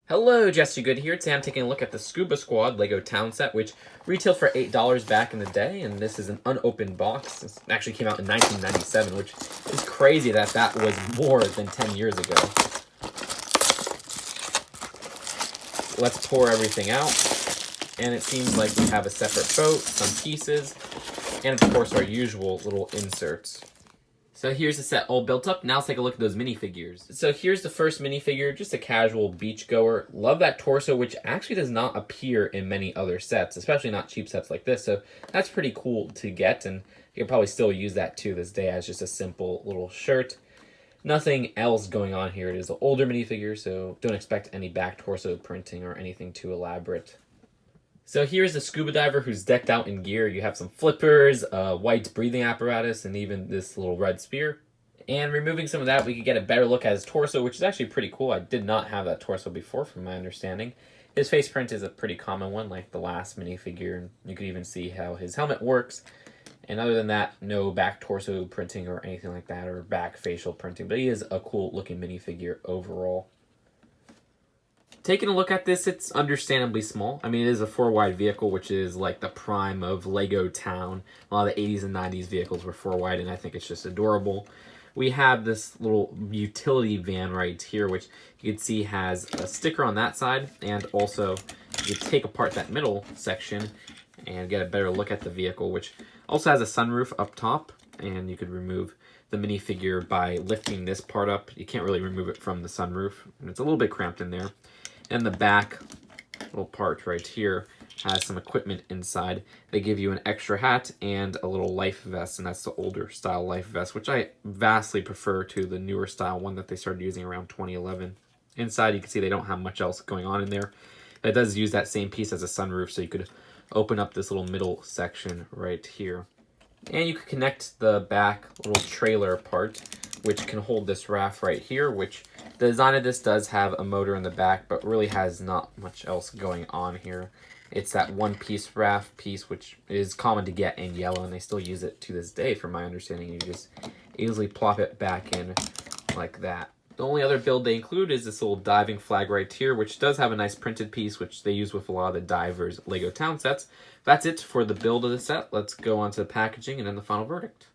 Hello, Jesse Good here. Today I'm taking a look at the Scuba Squad Lego Town set, which retailed for $8 back in the day, and this is an unopened box. This actually came out in 1997, which is crazy that that was more than 10 years ago. Let's pour everything out, and it seems like we have a separate boat, some pieces, and of course our usual little inserts. So here's the set all built up. Now let's take a look at those minifigures. So here's the first minifigure, just a casual beachgoer. Love that torso, which actually does not appear in many other sets, especially not cheap sets like this. So that's pretty cool to get, and you can probably still use that to this day as just a simple little shirt. Nothing else going on here. It is an older minifigure, so don't expect any back torso printing or anything too elaborate. So here's a scuba diver who's decked out in gear. You have some flippers, a white breathing apparatus, and even this little red spear. And removing some of that, we could get a better look at his torso, which is actually pretty cool. I did not have that torso before, from my understanding. His face print is a pretty common one, like the last minifigure. And you can even see how his helmet works. And other than that, no back torso printing or anything like that, or back facial printing. But he is a cool looking minifigure overall. Taking a look at this, it's understandably small. I mean, it is a 4-wide vehicle, which is like the prime of Lego Town. A lot of the 80s and 90s vehicles were 4-wide, and I think it's just adorable. We have this little utility van right here, which you can see has a sticker on that side, and also you can take apart that middle section and get a better look at the vehicle, which also has a sunroof up top, and you could remove the minifigure by lifting this part up. You can't really remove it from the sunroof, and it's a little bit cramped in there. And the back little part right here has some equipment inside. They give you an extra hat and a little life vest, and that's the older style life vest, which I vastly prefer to the newer style one that they started using around 2011. Inside, you can see they don't have much else going on in there. It does use that same piece as a sunroof, so you could open up this little middle section right here. And you could connect the back little trailer part, which can hold this raft right here, which the design of this does have a motor in the back, but really has not much else going on here. It's that one-piece raft piece, which is common to get in yellow, and they still use it to this day, from my understanding. You just easily plop it back in like that. The only other build they include is this little diving flag right here, which does have a nice printed piece, which they use with a lot of the Divers Lego Town sets. That's it for the build of the set. Let's go on to the packaging and then the final verdict.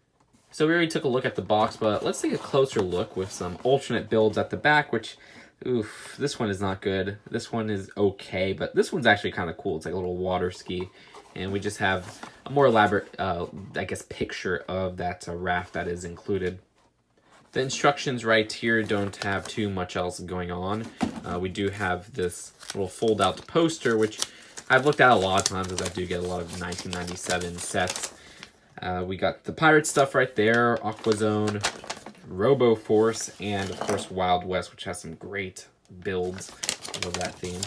So we already took a look at the box, but let's take a closer look with some alternate builds at the back, which, oof, this one is not good. This one is okay, but this one's actually kind of cool. It's like a little water ski, and we just have a more elaborate, I guess, picture of that raft that is included. The instructions right here don't have too much else going on. We do have this little fold-out poster, which I've looked at a lot of times, as I do get a lot of 1997 sets. We got the pirate stuff right there, Aquazone, Robo Force, and of course Wild West, which has some great builds of that theme.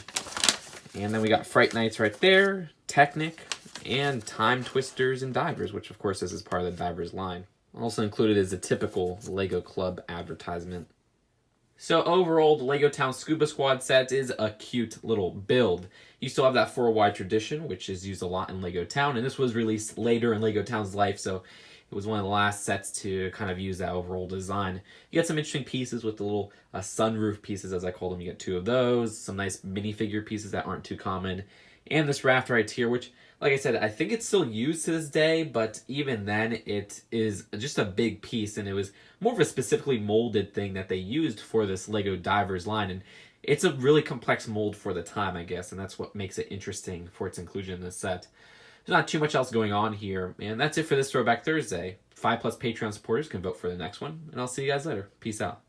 And then we got Fright Nights right there, Technic, and Time Twisters and Divers, which of course this is part of the Divers line. Also included is a typical Lego Club advertisement. So overall, the Lego Town Scuba Squad set is a cute little build. You still have that 4-wide tradition, which is used a lot in Lego Town, and this was released later in Lego Town's life, so it was one of the last sets to kind of use that overall design. You get some interesting pieces with the little sunroof pieces, as I call them. You get 2 of those, some nice minifigure pieces that aren't too common, and this raft right here, which, like I said, I think it's still used to this day, but even then, it is just a big piece, and it was more of a specifically molded thing that they used for this Lego Divers line, and it's a really complex mold for the time, I guess, and that's what makes it interesting for its inclusion in this set. There's not too much else going on here, and that's it for this Throwback Thursday. 5+ Patreon supporters can vote for the next one, and I'll see you guys later. Peace out.